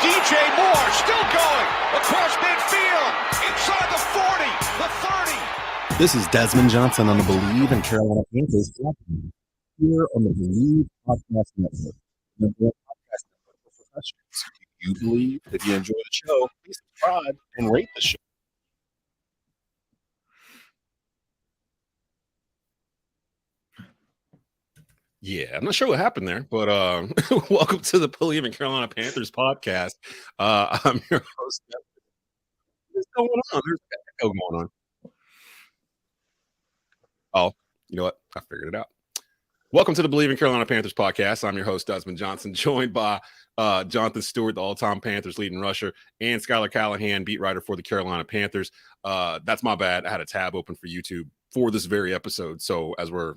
DJ Moore still going across midfield, inside the 40, the 30. This is Desmond Johnson on the Bleav and Carolina Panthers podcast here on the Bleav Podcast Network. The podcast network for professionals. If you Bleav, if you enjoy the show, please subscribe and rate the show. Yeah, I'm not sure what happened there, but welcome to the Bleav and Carolina Panthers podcast. I'm your host. What's going on? There's an echo going on. Oh, you know what? I figured it out. Welcome to the Bleav in Carolina Panthers podcast. I'm your host, Desmond Johnson, joined by Jonathan Stewart, the all-time Panthers leading rusher, and Schuyler Callihan, beat writer for the Carolina Panthers. That's my bad. I had a tab open for YouTube for this very episode. So as we're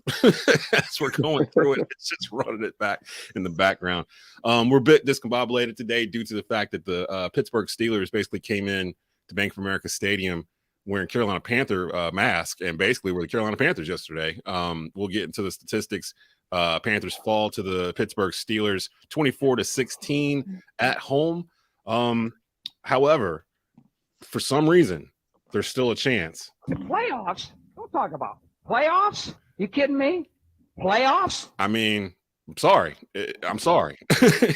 going through it, it's just running it back in the background. We're a bit discombobulated today due to the fact that the Pittsburgh Steelers basically came in to Bank of America Stadium wearing Carolina Panther mask, and basically were the Carolina Panthers yesterday. We'll get into the statistics. Panthers fall to the Pittsburgh Steelers 24-16 at home. However, for some reason, there's still a chance. The playoffs? Don't talk about playoffs. You kidding me? Playoffs? I mean, I'm sorry. I'm sorry.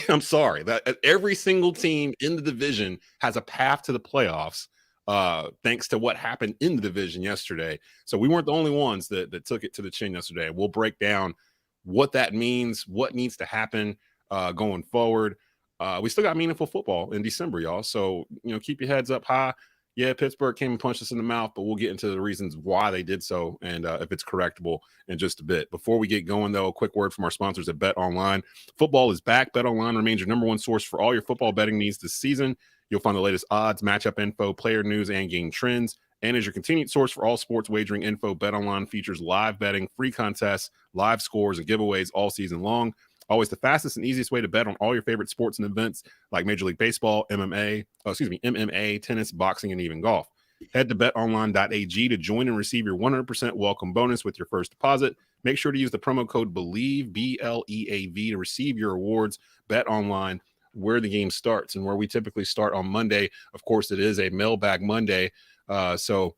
I'm sorry that every single team in the division has a path to the playoffs. Thanks to what happened in the division yesterday. So we weren't the only ones that took it to the chin yesterday. We'll break down what that means, what needs to happen going forward. We still got meaningful football in December, y'all. So, keep your heads up high. Yeah, Pittsburgh came and punched us in the mouth, but we'll get into the reasons why they did so and if it's correctable in just a bit. Before we get going, though, a quick word from our sponsors at Bet Online. Football is back. Bet Online remains your number one source for all your football betting needs this season. You'll find the latest odds, matchup info, player news, and game trends. And as your continued source for all sports wagering info, BetOnline features live betting, free contests, live scores, and giveaways all season long. Always the fastest and easiest way to bet on all your favorite sports and events like Major League Baseball, MMA, tennis, boxing, and even golf. Head to betonline.ag to join and receive your 100% welcome bonus with your first deposit. Make sure to use the promo code Bleav, BLEAV, to receive your rewards. BetOnline, where the game starts and where we typically start on Monday. Of course, it is a Mailbag Monday. So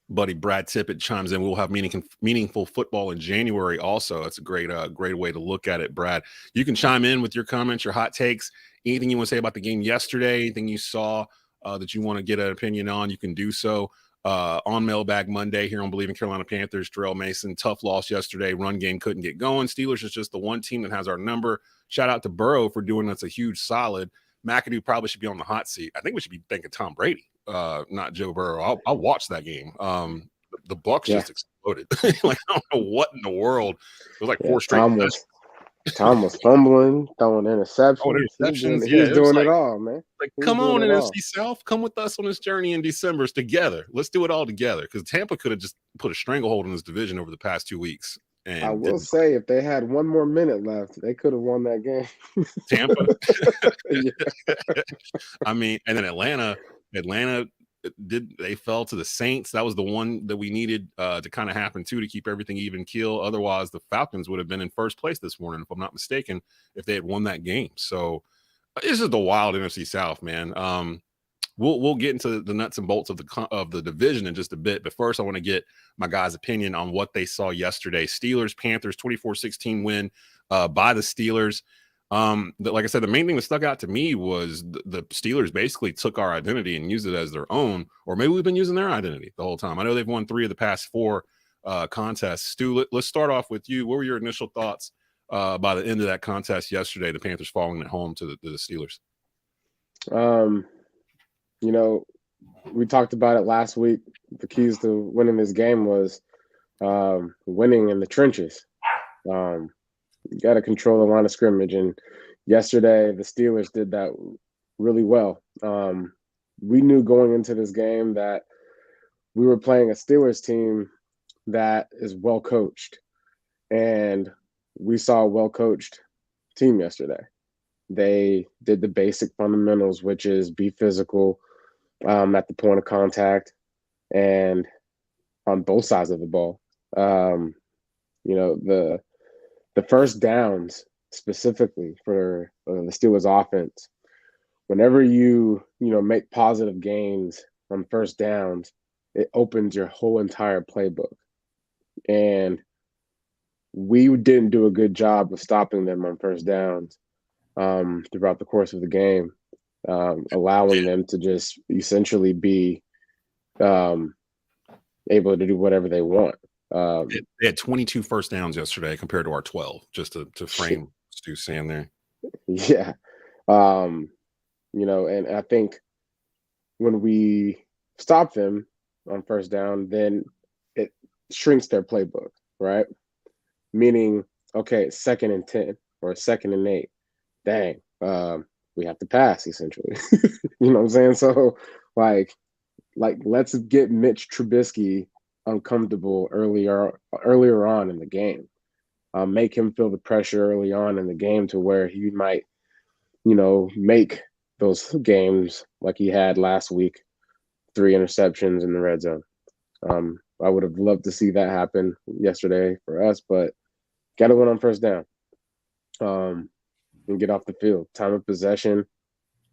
buddy Brad Tippett chimes in. We'll have meaningful football in January also. That's a great way to look at it, Brad. You can chime in with your comments, your hot takes, anything you want to say about the game yesterday, anything you saw that you want to get an opinion on, you can do so on Mailbag Monday here on Bleav in Carolina Panthers. Darrell Mason, tough loss yesterday. Run game couldn't get going. Steelers is just the one team that has our number. Shout out to Burrow for doing us a huge solid. McAdoo probably should be on the hot seat. I think we should be thanking Tom Brady, not Joe Burrow. I'll watch that game. The Bucs just exploded. Like, I don't know what in the world. It was like four straight. Tom was fumbling, throwing interceptions. He's doing it all, man. Like, come on, NFC South. Come with us on this journey in December together. Let's do it all together, because Tampa could have just put a stranglehold on this division over the past 2 weeks. And I will say, if they had one more minute left, they could have won that game. Tampa. I mean, and then Atlanta they fell to the Saints. That was the one that we needed to kind of happen too, to keep everything even keel. Otherwise, the Falcons would have been in first place this morning, if I'm not mistaken, if they had won that game. So this is the wild NFC South, man. We'll get into the nuts and bolts of the division in just a bit. But first, I want to get my guys' opinion on what they saw yesterday. Steelers, Panthers, 24-16 win by the Steelers. Like I said, the main thing that stuck out to me was the Steelers basically took our identity and used it as their own, or maybe we've been using their identity the whole time. I know they've won 3 of the past 4 contests. Stu, let's start off with you. What were your initial thoughts by the end of that contest yesterday, the Panthers falling at home to the Steelers? We talked about it last week. The keys to winning this game was winning in the trenches. You got to control the line of scrimmage. And yesterday, the Steelers did that really well. We knew going into this game that we were playing a Steelers team that is well coached. And we saw a well coached team yesterday. They did the basic fundamentals, which is be physical at the point of contact and on both sides of the ball. The first downs specifically for the Steelers offense whenever you make positive gains on first downs, it opens your whole entire playbook. And we didn't do a good job of stopping them on first downs throughout the course of the game, allowing them to just essentially be able to do whatever they want. They had 22 first downs yesterday compared to our 12, just to frame Stu saying there. Yeah. And I think when we stop them on first down, then it shrinks their playbook, right? Meaning, okay, it's 2nd and 10 or 2nd and 8. Dang, we have to pass essentially. You know what I'm saying? So like let's get Mitch Trubisky uncomfortable earlier on in the game. Make him feel the pressure early on in the game to where he might, make those games like he had last week, 3 interceptions in the red zone. I would have loved to see that happen yesterday for us, but got to win on first down and get off the field. Time of possession,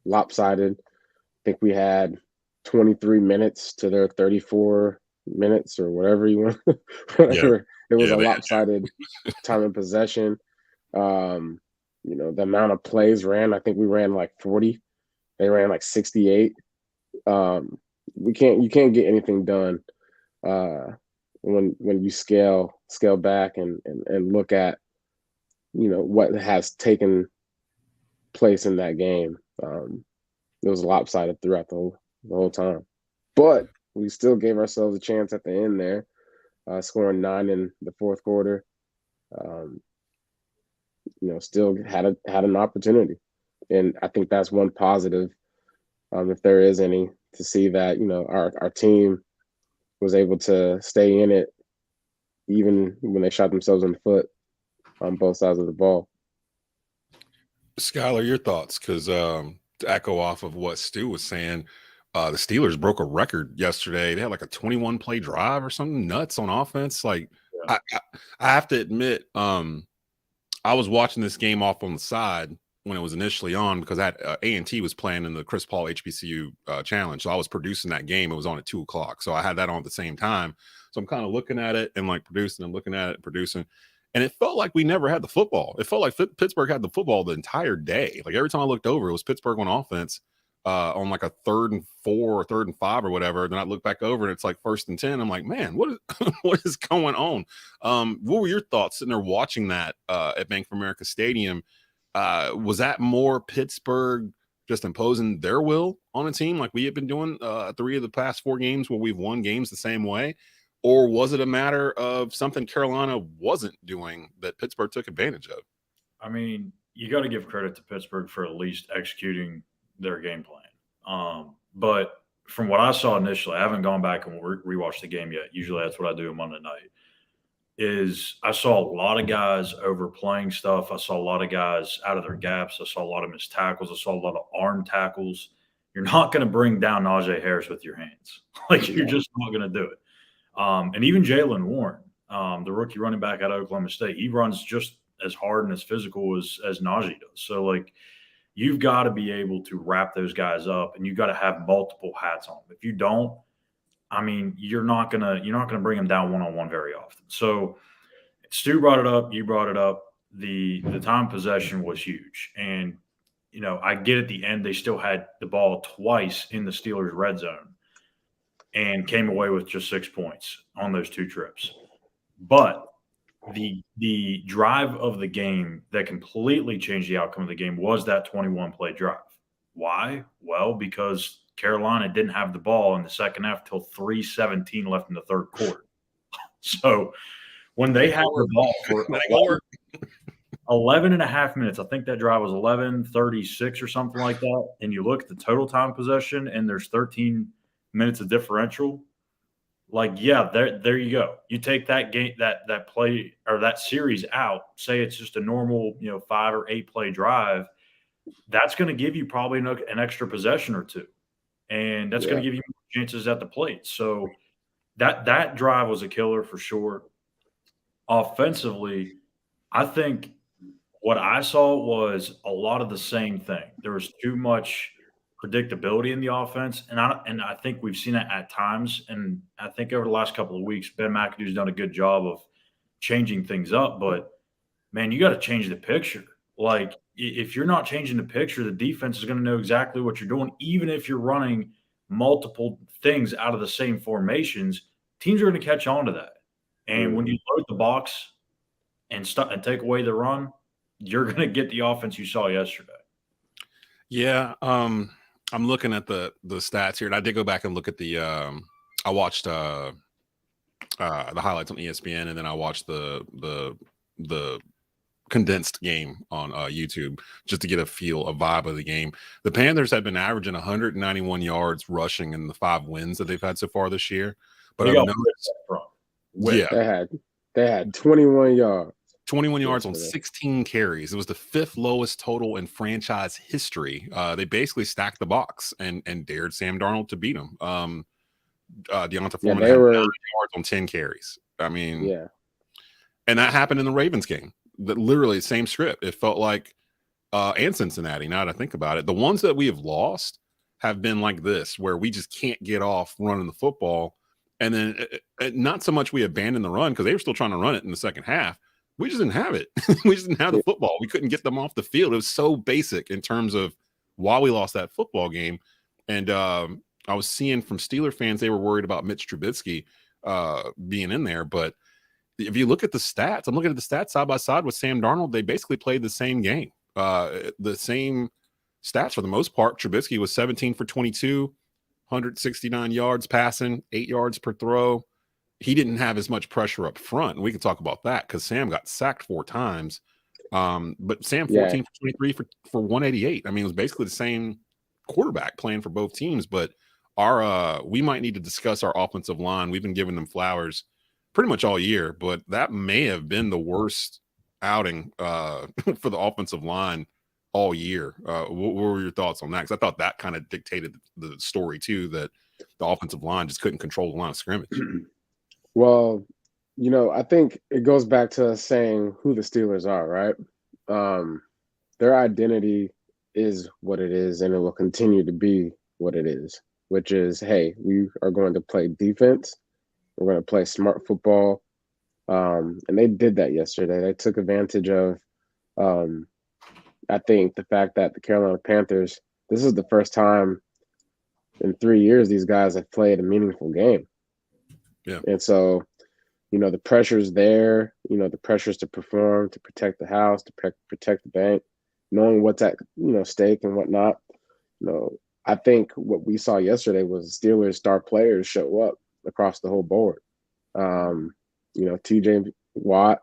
lopsided. I think we had 23 minutes to their 34 minutes or whatever you want. Whatever. Yeah. It was a lopsided time of possession. The amount of plays ran, I think we ran like 40. They ran like 68. You can't get anything done when you scale back and look at what has taken place in that game. It was lopsided throughout the whole time, but we still gave ourselves a chance at the end there, scoring 9 in the fourth quarter. Still had an opportunity, and I think that's one positive, if there is any, to see that our team was able to stay in it even when they shot themselves in the foot on both sides of the ball. Schuyler, your thoughts? Because to echo off of what Stu was saying, the Steelers broke a record yesterday. They had like a 21 play drive or something nuts on offense. Like, I have to admit, I was watching this game off on the side when it was initially on because A&T was playing in the Chris Paul HBCU challenge. So I was producing that game. It was on at 2:00. So I had that on at the same time. So I'm kind of looking at it and like producing and looking at it and producing. And it felt like we never had the football. It felt like Pittsburgh had the football the entire day. Like every time I looked over, it was Pittsburgh on offense on like a 3rd and 4 or 3rd and 5 or whatever. Then I look back over and it's like 1st and 10. I'm like, man, what is going on? What were your thoughts sitting there watching that at Bank of America Stadium? Was that more Pittsburgh just imposing their will on a team like we have been doing 3 of the past 4 games where we've won games the same way? Or was it a matter of something Carolina wasn't doing that Pittsburgh took advantage of? I mean, you got to give credit to Pittsburgh for at least executing their game plan. But from what I saw initially, I haven't gone back and rewatched the game yet. Usually that's what I do on Monday night. Is I saw a lot of guys overplaying stuff. I saw a lot of guys out of their gaps. I saw a lot of missed tackles. I saw a lot of arm tackles. You're not going to bring down Najee Harris with your hands. You're just not going to do it. And even Jalen Warren, the rookie running back out of Oklahoma State, he runs just as hard and as physical as Najee does. So, you've got to be able to wrap those guys up, and you've got to have multiple hats on. If you don't, I mean, you're not gonna bring them down one-on-one very often. So, Stu brought it up. You brought it up. The time possession was huge, and I get at the end they still had the ball twice in the Steelers' red zone, and came away with just 6 points on those 2 trips. But the drive of the game that completely changed the outcome of the game was that 21-play drive. Why? Well, because Carolina didn't have the ball in the second half till 3:17 left in the third quarter. So when they had the ball for 11 and a half minutes, I think that drive was 11:36 or something like that, and you look at the total time possession and there's 13 minutes of differential, there you go. You take that game, that play or that series out, say it's just a normal, 5 or 8 play drive, that's going to give you probably an extra possession or 2. And that's going to give you more chances at the plate. So that drive was a killer for sure. Offensively, I think what I saw was a lot of the same thing. There was too much predictability in the offense, and I think we've seen that at times. And I think over the last couple of weeks, Ben McAdoo's done a good job of changing things up. But man, you got to change the picture. Like, if you're not changing the picture, the defense is going to know exactly what you're doing, even if you're running multiple things out of the same formations. Teams are going to catch on to that. And when you load the box and take away the run, you're going to get the offense you saw yesterday. Yeah, I'm looking at the stats here, and I did go back and look at the I watched the highlights on ESPN, and then I watched the condensed game on YouTube just to get a vibe of the game. The Panthers have been averaging 191 yards rushing in the 5 wins that they've had so far this year. But I've noticed, they had 21 yards. 21 yards on 16 carries. It was the 5th lowest total in franchise history. They basically stacked the box and dared Sam Darnold to beat him. Deonta Foreman had 9 yards on 10 carries. I mean, and that happened in the Ravens game. That literally same script. It felt like, and Cincinnati, now that I think about it, the ones that we have lost have been like this, where we just can't get off running the football. And then not so much we abandoned the run because they were still trying to run it in the second half. We just didn't have it. We just didn't have the football. We couldn't get them off the field. It was so basic in terms of why we lost that football game. And I was seeing from Steeler fans, they were worried about Mitch Trubisky being in there. But if you look at the stats, I'm looking at the stats side by side with Sam Darnold. They basically played the same game, the same stats for the most part. Trubisky was 17 for 22, 169 yards passing, 8 yards per throw. He didn't have as much pressure up front. And we can talk about that because Sam got sacked 4 times. But Sam 14 for 23 for 188. I mean, it was basically the same quarterback playing for both teams. But we might need to discuss our offensive line. We've been giving them flowers pretty much all year, but that may have been the worst outing for the offensive line all year. What were your thoughts on that? Because I thought that kind of dictated the story too, that the offensive line just couldn't control the line of scrimmage. Well, I think it goes back to us saying who the Steelers are, right? Their identity is what it is, and it will continue to be what it is, which is, hey, we are going to play defense. We're going to play smart football. And they did that yesterday. They took advantage of, I think, the fact that the Carolina Panthers, this is the first time in 3 years these guys have played a meaningful game. Yeah. And so, the pressure's there, the pressure's to perform, to protect the house, to protect the bank, knowing what's at, stake and whatnot. I think what we saw yesterday was Steelers star players show up across the whole board. TJ Watt,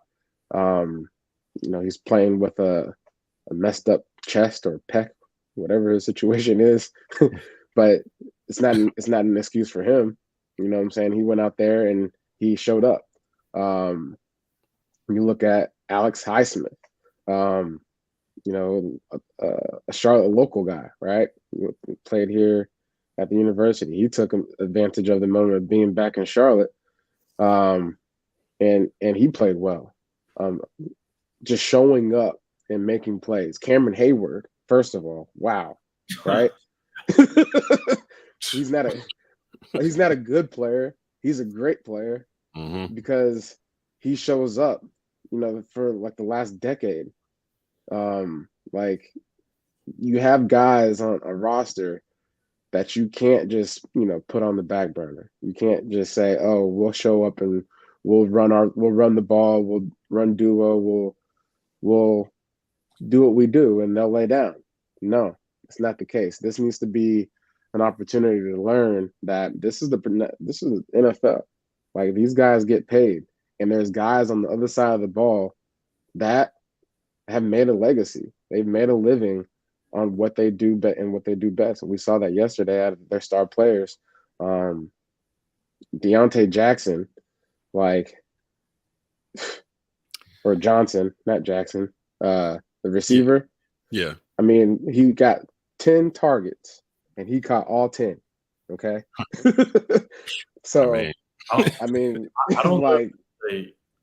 he's playing with a messed up chest or pec, whatever his situation is, but it's not an excuse for him. You know what I'm saying? He went out there and he showed up. You look at Alex Highsmith, a Charlotte local guy, right? He played here at the university. He took advantage of the moment of being back in Charlotte, and he played well. Just showing up and making plays. Cameron Hayward, first of all, wow, right? He's not a good player. He's a great player because he shows up, for like the last decade. Like, you have guys on a roster that you can't just, put on the back burner. You can't just say, oh, we'll show up and we'll run the ball, we'll run duo, we'll do what we do, and they'll lay down. No, it's not the case. This needs to be an opportunity to learn that this is NFL. Like, these guys get paid, and there's guys on the other side of the ball that have made a legacy. They've made a living on what they do and what they do best. And we saw that yesterday out of their star players. Deontay Jackson, or Johnson, not Jackson, the receiver. Yeah. I mean, he got 10 targets and he caught all 10. Okay. So, I mean, I don't like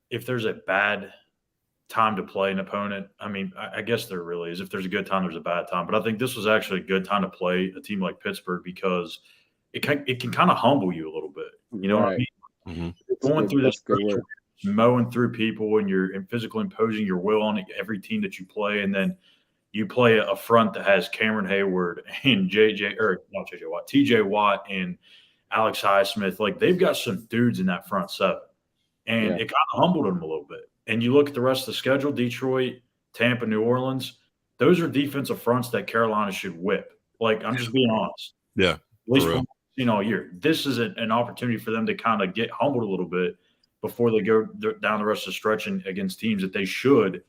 if there's a bad time to play an opponent. I mean, I guess there really is. If there's a good time, there's a bad time. But I think this was actually a good time to play a team like Pittsburgh because it can kind of humble you a little bit. You know what I mean? Mm-hmm. Going through this good word. mowing through people and you're physically imposing your will on every team that you play, and then you play a front that has Cameron Hayward and TJ Watt and Alex Highsmith. Like, they've got some dudes in that front seven, and it kind of humbled them a little bit. And you look at the rest of the schedule: Detroit, Tampa, New Orleans. Those are defensive fronts that Carolina should whip. Like, I'm just being honest. Yeah, at least from all year. This is an opportunity for them to kind of get humbled a little bit before they go down the rest of the stretch against teams that they should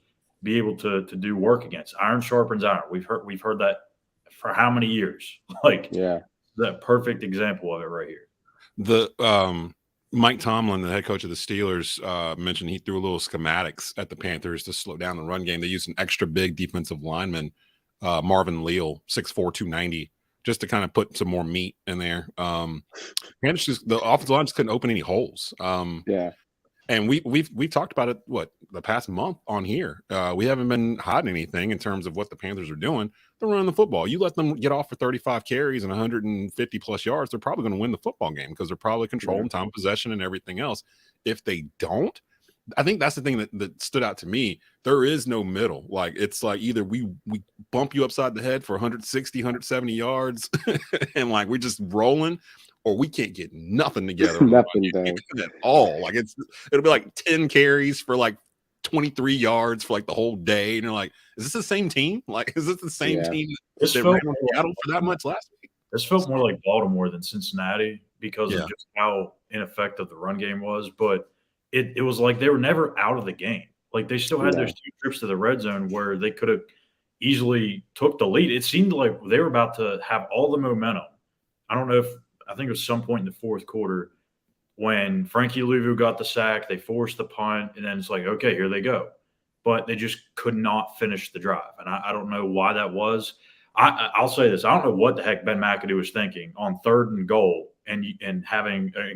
be able to do work against. Iron sharpens iron. We've heard that for how many years? Like, the perfect example of it right here. The Mike Tomlin, the head coach of the Steelers, mentioned he threw a little schematics at the Panthers to slow down the run game. They used an extra big defensive lineman, Marvin Leal, 6'4", 290, just to kind of put some more meat in there. And the offensive line just couldn't open any holes. And we've talked about it, the past month on here. We haven't been hiding anything in terms of what the Panthers are doing. They're running the football. You let them get off for 35 carries and 150 plus yards, they're probably going to win the football game because they're probably controlling time of possession and everything else. If they don't, I think that's the thing that stood out to me. There is no middle. Like, it's like either we bump you upside the head for 160, 170 yards and like we're just rolling, or we can't get nothing together. Nothing at all. Like, it'll be like 10 carries for like 23 yards for like the whole day. And you're like, is this the same team? Like, is this the same team that ran on Seattle for that much last week? This felt more like Baltimore than Cincinnati because of just how ineffective the run game was. But it was like they were never out of the game. Like, they still had those 2 trips to the red zone where they could have easily took the lead. It seemed like they were about to have all the momentum. I think it was some point in the fourth quarter when Frankie Louvu got the sack, they forced the punt, and then it's like, okay, here they go. But they just could not finish the drive. And I don't know why that was. I'll say this. I don't know what the heck Ben McAdoo was thinking on 3rd and goal and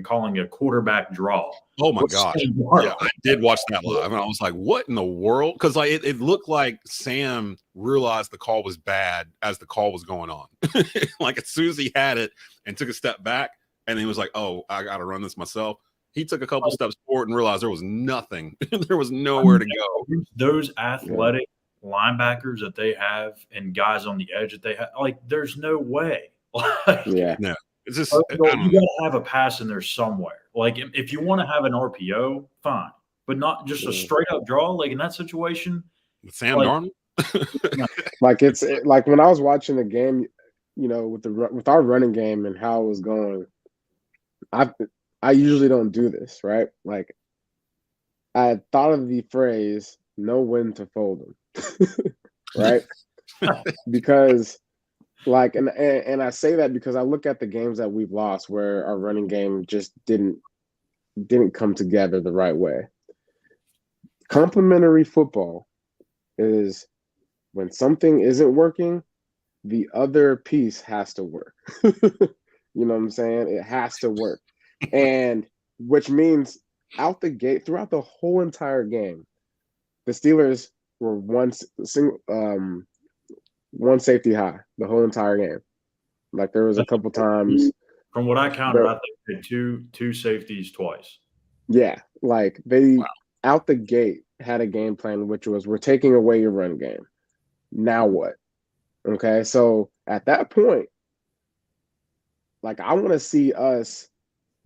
calling a quarterback draw. Oh, my gosh. Yeah, I did watch that live, and I was like, what in the world? Because like it looked like Sam realized the call was bad as the call was going on. Like, as soon as he had it and took a step back, and he was like, oh, I got to run this myself. He took a couple steps forward and realized there was nothing. There was nowhere to go. Those athletic linebackers that they have and guys on the edge that they have, like, there's no way. No. It's just, you got to have a pass in there somewhere. Like, if you want to have an RPO, fine, but not just a straight up draw. Like, in that situation, with Sam Darnold. Like, it's like when I was watching the game, with our running game and how it was going, I usually don't do this, right? Like, I had thought of the phrase "know when to fold them," right? Because, like, and I say that because I look at the games that we've lost where our running game just didn't come together the right way. Complementary football is when something isn't working, the other piece has to work. You know what I'm saying? It has to work. And which means out the gate, throughout the whole entire game, the Steelers were one safety high the whole entire game. Like, there was a couple times. From what I counted, I think they had two safeties twice. Yeah, like they out the gate had a game plan, which was, we're taking away your run game. Now what? Okay, so at that point, like, I want to see us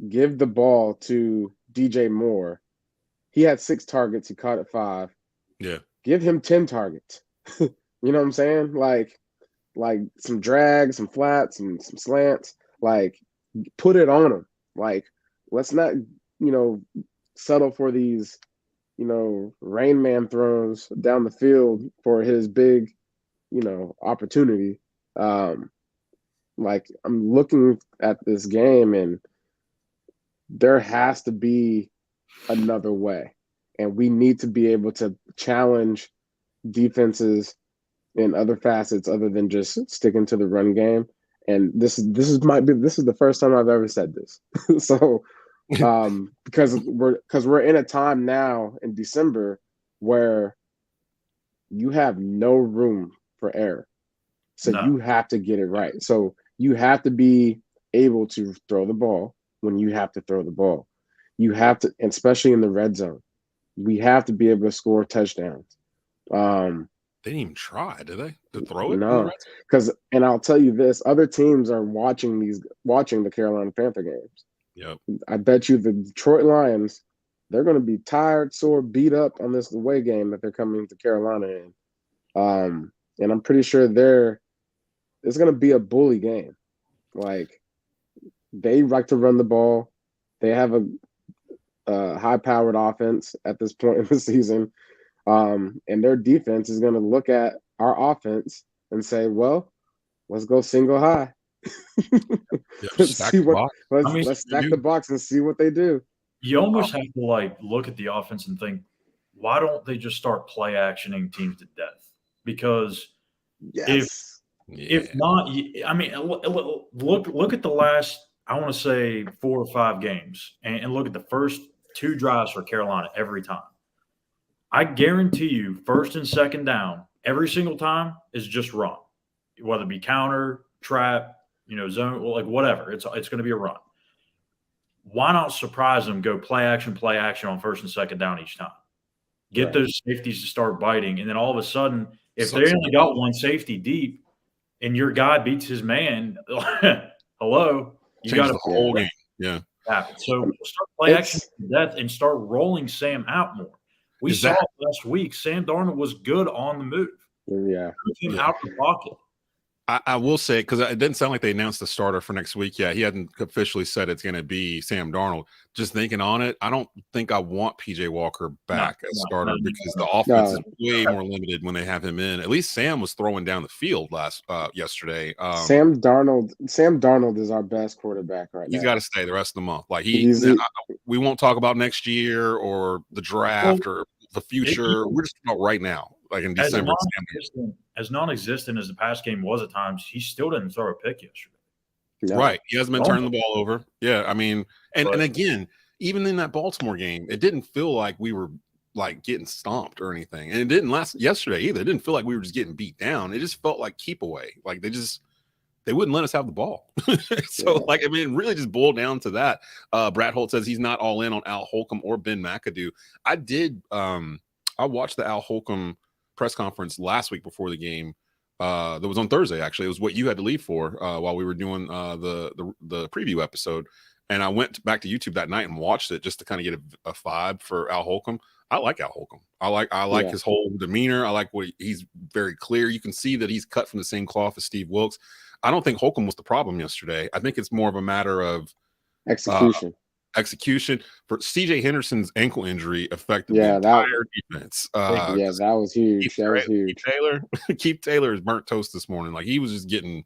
give the ball to DJ Moore. He had 6 targets. He caught it 5. Yeah. Give him 10 targets. You know what I'm saying? Like some drags, some flats, some slants. Like, put it on him. Like, let's not, settle for these, Rain Man throws down the field for his big, opportunity. Like, I'm looking at this game, and there has to be another way. And we need to be able to challenge defenses in other facets other than just sticking to the run game. And this is the first time I've ever said this. So because we're in a time now in December where you have no room for error. So you have to get it right. So you have to be able to throw the ball when you have to throw the ball. You have to, especially in the red zone, we have to be able to score touchdowns. They didn't even try, did they? To throw it? No, because, and I'll tell you this, other teams are watching the Carolina Panther games. Yep. I bet you the Detroit Lions, they're going to be tired, sore, beat up on this away game that they're coming to Carolina in. And I'm pretty sure it's going to be a bully game. Like, they like to run the ball. They have a high-powered offense at this point in the season. And their defense is going to look at our offense and say, well, let's go single high. Let's stack the box and see what they do. You almost have to like look at the offense and think, why don't they just start play actioning teams to death? Because if not, I mean, look at the last, I want to say 4 or 5 games and look at the first 2 drives for Carolina every time. I guarantee you, first and second down, every single time is just run, whether it be counter, trap, zone, like whatever. It's going to be a run. Why not surprise them? Go play action on first and second down each time. Get those safeties to start biting, and then all of a sudden, if they only got one safety deep, and your guy beats his man, hello, you got the whole game. Yeah. Happen. So start play action to death and start rolling Sam out more. We saw last week, Sam Darnold was good on the move. Yeah. Him out of the pocket. I will say, because it didn't sound like they announced the starter for next week yet. He hadn't officially said it's going to be Sam Darnold. Just thinking on it, I don't think I want PJ Walker back as starter because the offense is way more limited when they have him in. At least Sam was throwing down the field yesterday. Sam Darnold is our best quarterback right now. He's got to stay the rest of the month. Like we won't talk about next year or the draft or the future. We're just talking about right now, like in December. As non-existent as the pass game was at times, he still didn't throw a pick yesterday. No. Right. He hasn't been turning the ball over. Yeah. I mean, and again, even in that Baltimore game, it didn't feel like we were like getting stomped or anything. And it didn't last yesterday either. It didn't feel like we were just getting beat down. It just felt like keep away. Like they wouldn't let us have the ball. Like, I mean, it really just boiled down to that. Brad Holt says he's not all in on Al Holcomb or Ben McAdoo. I did. I watched the Al Holcomb press conference last week before the game. That was on Thursday. Actually, it was what you had to leave for while we were doing the preview episode. And I went back to YouTube that night and watched it just to kind of get a vibe for Al Holcomb. I like Al Holcomb. I like his whole demeanor. I like what he's very clear. You can see that he's cut from the same cloth as Steve Wilkes. I don't think Holcomb was the problem yesterday. I think it's more of a matter of execution. For CJ Henderson's ankle injury affected the entire defense. That was huge. Keith Taylor is burnt toast this morning. Like, he was just getting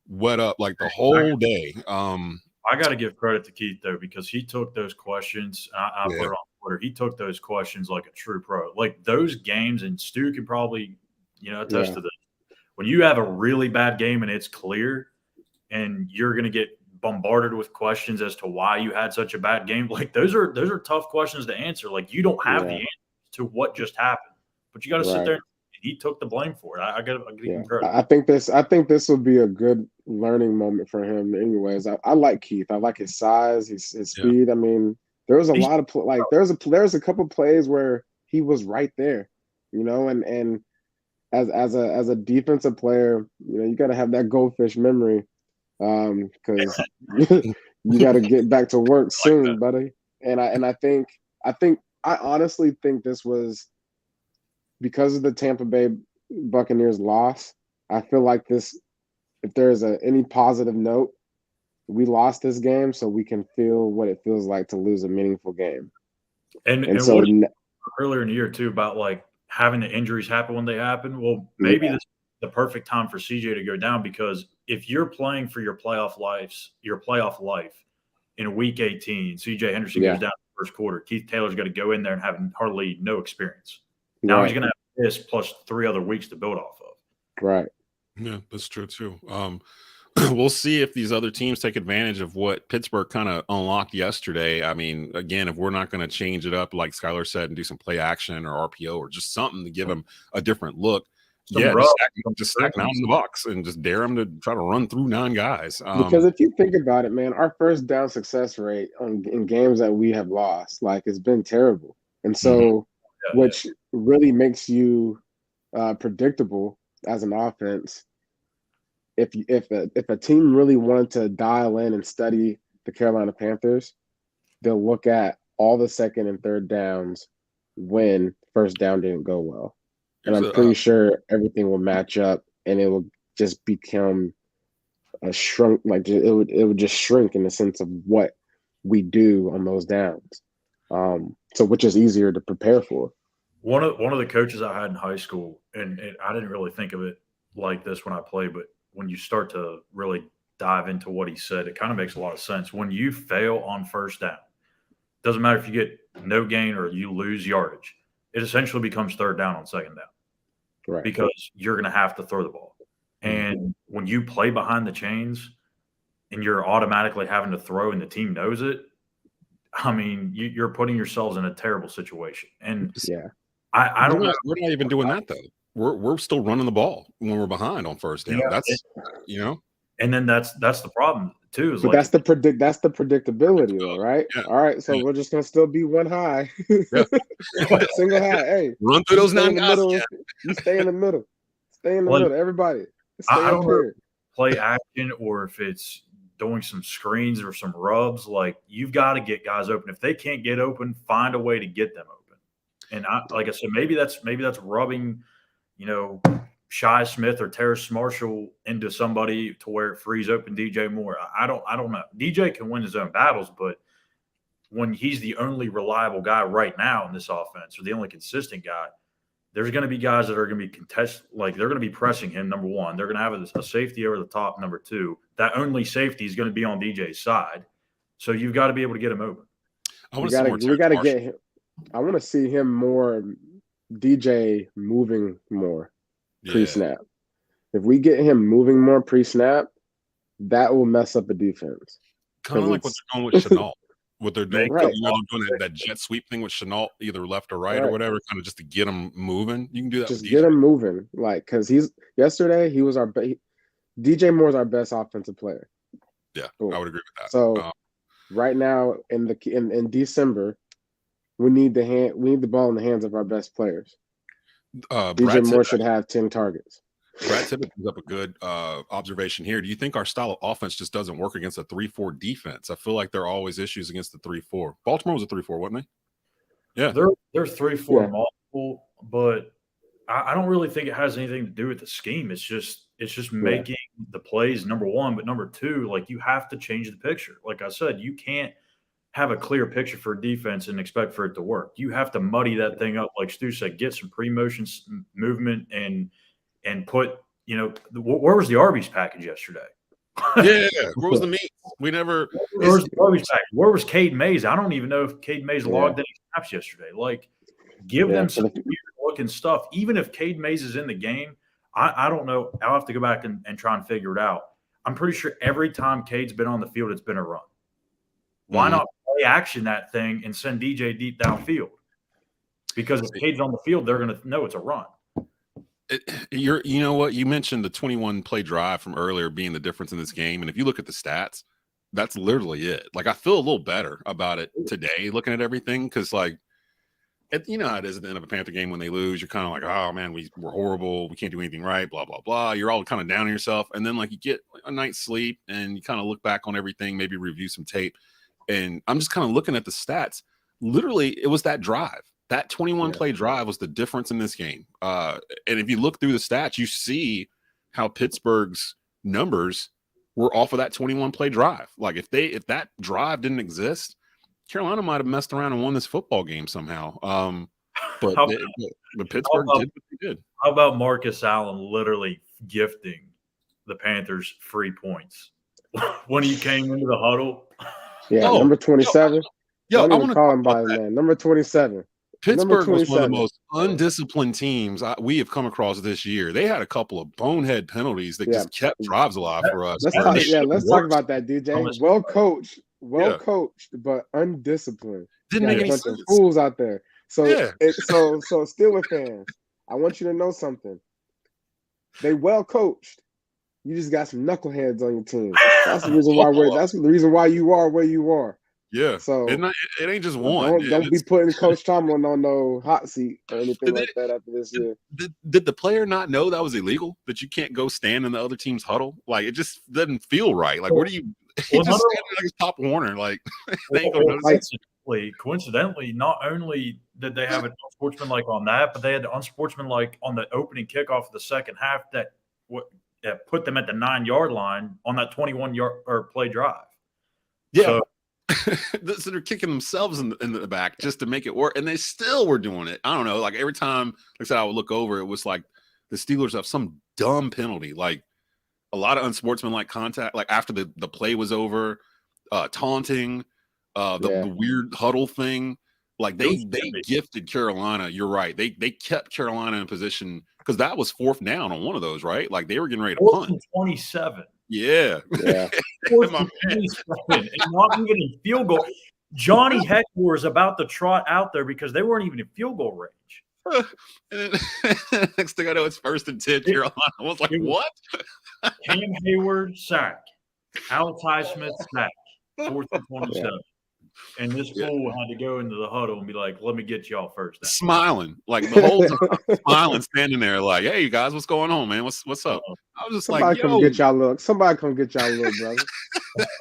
wet up like the whole day. I got to give credit to Keith though, because he took those questions. I put it on Twitter. He took those questions like a true pro. Like those games, and Stu can probably attest to this. When you have a really bad game and it's clear, and you're going to get bombarded with questions as to why you had such a bad game, like those are tough questions to answer. Like, you don't have the answer to what just happened, but you got to sit there. And he took the blame for it. I got to give him credit. I think this will be a good learning moment for him. Anyways, I like Keith. I like his size, his speed. I mean, there was a lot of there's a couple plays where he was right there, and as a defensive player, you got to have that goldfish memory. Because you got to get back to work soon, buddy. And I honestly think this was because of the Tampa Bay Buccaneers loss. I feel like this, if there's any positive note, we lost this game, so we can feel what it feels like to lose a meaningful game. And so earlier in the year too about like having the injuries happen when they happen. Well, maybe this is the perfect time for CJ to go down, because if you're playing for your playoff life in week 18, CJ Henderson goes down in the first quarter. Keith Taylor's got to go in there and have hardly no experience. Now he's going to have this plus 3 other weeks to build off of. Right. Yeah, that's true too. we'll see if these other teams take advantage of what Pittsburgh kind of unlocked yesterday. I mean, again, if we're not going to change it up, like Schuyler said, and do some play action or RPO or just something to give them a different look, just stack 9 in the box and just dare them to try to run through 9 guys. Because if you think about it, man, our first down success rate in games that we have lost, like, it's been terrible. And so, which really makes you predictable as an offense. If a team really wanted to dial in and study the Carolina Panthers, they'll look at all the second and third downs when first down didn't go well. And I'm pretty sure everything will match up, and it will just become a shrunk. Like, it would just shrink in the sense of what we do on those downs. So which is easier to prepare for. One of the coaches I had in high school, and I didn't really think of it like this when I played, but when you start to really dive into what he said, it kind of makes a lot of sense. When you fail on first down, doesn't matter if you get no gain or you lose yardage, it essentially becomes third down on second down. Right. Because you're going to have to throw the ball. And when you play behind the chains and you're automatically having to throw and the team knows it, I mean, you're putting yourselves in a terrible situation. And I don't know. We're not even doing that, though. We're still running the ball when we're behind on first down. That's And then that's the problem too. But that's the predictability, though, right? Yeah. All right, so we're just gonna still be one high, single high. Hey, run through those 9 guys. You stay in the middle. Stay in the middle. Everybody, stay I up here. Play action, or if it's doing some screens or some rubs, like, you've got to get guys open. If they can't get open, find a way to get them open. And like I said, maybe that's rubbing, Shi Smith or Terrace Marshall into somebody to where it frees open DJ Moore. I don't know. DJ can win his own battles, but when he's the only reliable guy right now in this offense, or the only consistent guy, there's going to be guys that are going to be they're going to be pressing him, number one. They're going to have a safety over the top, number two. That only safety is going to be on DJ's side. So you've got to be able to get him open. We got to get him. I want to see him more, DJ moving more pre-snap. If we get him moving more pre-snap, that will mess up the defense. Kind of like what they're doing with Chenault. What they're doing, they're doing that jet sweep thing with Chenault, either left or right or whatever, kind of just to get them moving. You can do that. Just get him moving, because yesterday he was DJ Moore's our best offensive player. Yeah, cool. I would agree with that. So right now in December, we need the ball in the hands of our best players. DJ Moore should have 10 targets. Brad Tippett brings up a good observation here. Do you think our style of offense just doesn't work against a 3-4 defense? I feel like there are always issues against the 3-4. Baltimore was a 3-4, wasn't they? Yeah. They're 3-4 multiple, but I don't really think it has anything to do with the scheme. It's just making the plays, number one, but number two, like, you have to change the picture. Like I said, you can't have a clear picture for defense and expect for it to work. You have to muddy that thing up, like Stu said, get some pre-motion movement and put, where was the Arby's package yesterday? Yeah, where was the meat? We never. Where was the Arby's package? Where was Cade Mays? I don't even know if Cade Mays logged any snaps yesterday. Like, give them some weird-looking stuff. Even if Cade Mays is in the game, I don't know. I'll have to go back and try and figure it out. I'm pretty sure every time Cade's been on the field, it's been a run. Why not play action that thing and send DJ deep downfield? Because if Cade's on the field, they're going to know it's a run. You know what? You mentioned the 21 play drive from earlier being the difference in this game. And if you look at the stats, that's literally it. Like, I feel a little better about it today looking at everything, because, like, you know how it is at the end of a Panther game when they lose. You're kind of like, oh, man, we're horrible. We can't do anything right, blah, blah, blah. You're all kind of down on yourself. And then, like, you get a night's sleep and you kind of look back on everything, maybe review some tape. And I'm just kind of looking at the stats. Literally, it was that drive. That 21-play drive was the difference in this game. And if you look through the stats, you see how Pittsburgh's numbers were off of that 21-play drive. Like, if that drive didn't exist, Carolina might have messed around and won this football game somehow. But Pittsburgh did what they did. How about Marcus Allen literally gifting the Panthers free points when he came into the huddle? Yeah, number 27. I want to call him by his name. Number 27. Pittsburgh was one of the 27. most undisciplined teams we have come across this year. They had a couple of bonehead penalties that just kept drives alive for us. Let's talk about that, DJ. Well coached, but undisciplined. Didn't make a any bunch sense. of fools out there. So, Yeah. so Steelers fans, I want you to know something. They well coached. You just got some knuckleheads on your team. That's the reason why that's the reason why you are where you are. Yeah. So it ain't just one. Don't be putting Coach Tomlin on no hot seat or anything like that after this year. Did the player not know that was illegal? That you can't go stand in the other team's huddle? Like, it just doesn't feel right. Like, where do you just stand like it's Pop Warner? Like, they ain't gonna notice. Coincidentally, not only did they have an unsportsmanlike on that, but they had the unsportsmanlike on the opening kickoff of the second half that put them at the 9-yard line on that 21-yard or play drive. Yeah. So they're kicking themselves in the back just to make it work, and they still were doing it. I don't know. Like, every time, like I said, I would look over, it was like the Steelers have some dumb penalty, like a lot of unsportsmanlike contact, like after the play was over, taunting, the weird huddle thing. Like, they gifted Carolina. You're right. They kept Carolina in position because that was 4th down on one of those, right? Like, they were getting ready to punt. 27. Yeah. 4th and 27, and not even in field goal. Johnny Heckler is about to trot out there because they weren't even in field goal range. And then, next thing I know, it's 1st and 10 Carolina. I was like, what? Cam Hayward sack. Alex Highsmith sack. 4th and 27. Yeah. And this fool had to go into the huddle and be like, let me get y'all first. Smiling. Like, the whole time, smiling, standing there like, hey, you guys, what's going on, man? What's up? I was just somebody come get y'all look. Somebody come get y'all look, brother.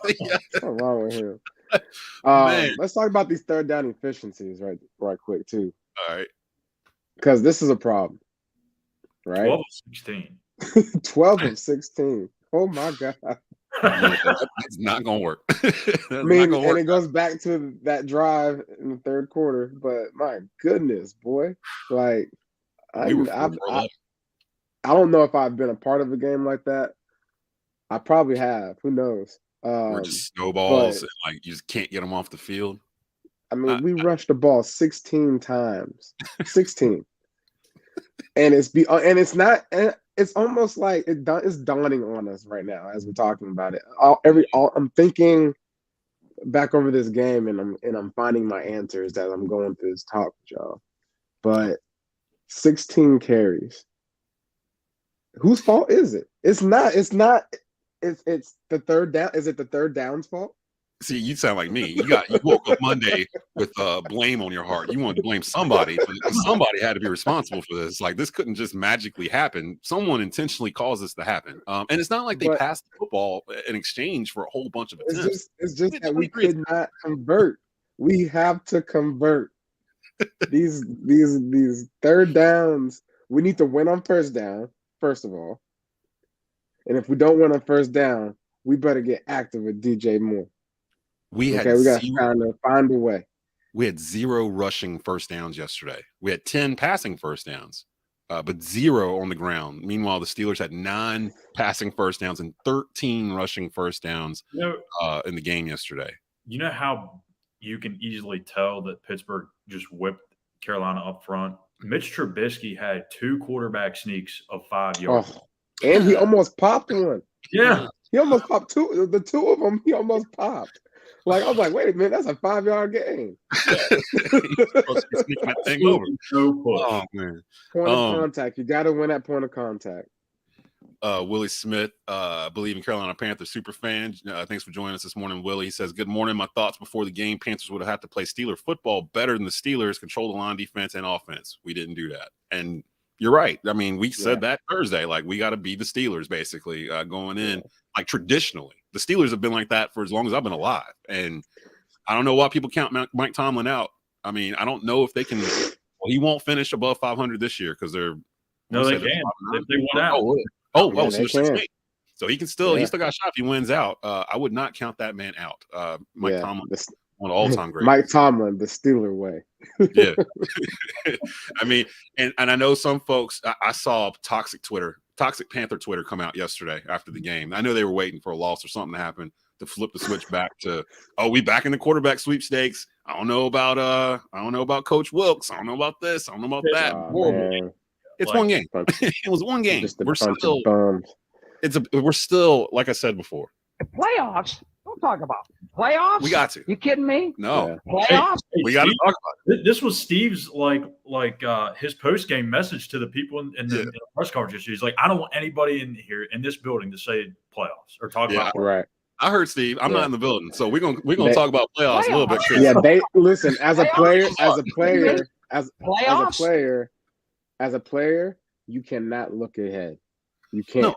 What's wrong with him? Let's talk about these third down efficiencies right quick, too. All right. Because this is a problem, right? 12 of 16. 12 of 16. Oh, my God. It's not gonna work. And it goes back to that drive in the third quarter. But my goodness, boy, like I don't know if I've been a part of a game like that. I probably have. Who knows? Or just snowballs, and like you just can't get them off the field. I mean, we rushed the ball 16 times, 16, and it's almost like it's dawning on us right now as we're talking about it. I'm thinking back over this game, and I'm finding my answers as I'm going through this talk with y'all. But 16 carries. Whose fault is it? It's not. It's the third down. Is it the third down's fault? See, you sound like me. You woke up Monday with blame on your heart. You wanted to blame somebody. Somebody had to be responsible for this. Like, this couldn't just magically happen. Someone intentionally caused this to happen. And it's not like they passed the football in exchange for a whole bunch of attempts. It's just that we could not convert. We have to convert. These third downs. We need to win on first down, first of all. And if we don't win on first down, we better get active with DJ Moore. We got to find a way. We had 0 rushing first downs yesterday. We had 10 passing first downs, but 0 on the ground. Meanwhile, the Steelers had 9 passing first downs and 13 rushing first downs in the game yesterday. You know how you can easily tell that Pittsburgh just whipped Carolina up front? Mitch Trubisky had 2 quarterback sneaks of 5 yards. Oh, and he almost popped one. Yeah. He almost popped 2. The 2 of them, he almost popped. Like, I was like, wait a minute, that's a 5-yard game. That thing over. Oh, man. Point of contact. You got to win at point of contact. Willie Smith, Bleav in Carolina Panthers super fan. Thanks for joining us this morning, Willie. He says, good morning. My thoughts before the game. Panthers would have had to play Steeler football better than the Steelers, control the line defense and offense. We didn't do that. And you're right. I mean, we said that Thursday. Like, we got to be the Steelers, basically, going in. Like, traditionally, the Steelers have been like that for as long as I've been alive. And I don't know why people count Mike Tomlin out. I mean, I don't know if they can. Well, he won't finish above 500 this year because they're. No, they can. They went out. So he can still. He still got a shot if he wins out. I would not count that man out. Mike Tomlin, one of all-time great. Mike Tomlin, the Steeler way. Yeah. I mean, and I know some folks. I saw toxic Panther Twitter come out yesterday after the game. I know they were waiting for a loss or something to happen to flip the switch back to, we back in the quarterback sweepstakes. I don't know about Coach Wilkes. I don't know about this. I don't know about that. Man. It's Like, one game. It was one game. Just a bunch of bums. We're still, like I said before. Playoffs? Don't talk about playoffs. We got to. You kidding me? No. Playoffs? We got to Steve, talk about it. This was Steve's his post game message to the people in the press conference. He's like, I don't want anybody in this building to say playoffs or talk about playoffs. Right. I heard Steve. I'm not in the building, so we're gonna talk about playoffs a little bit. Yeah, they listen as a player, you cannot look ahead. You can't. No.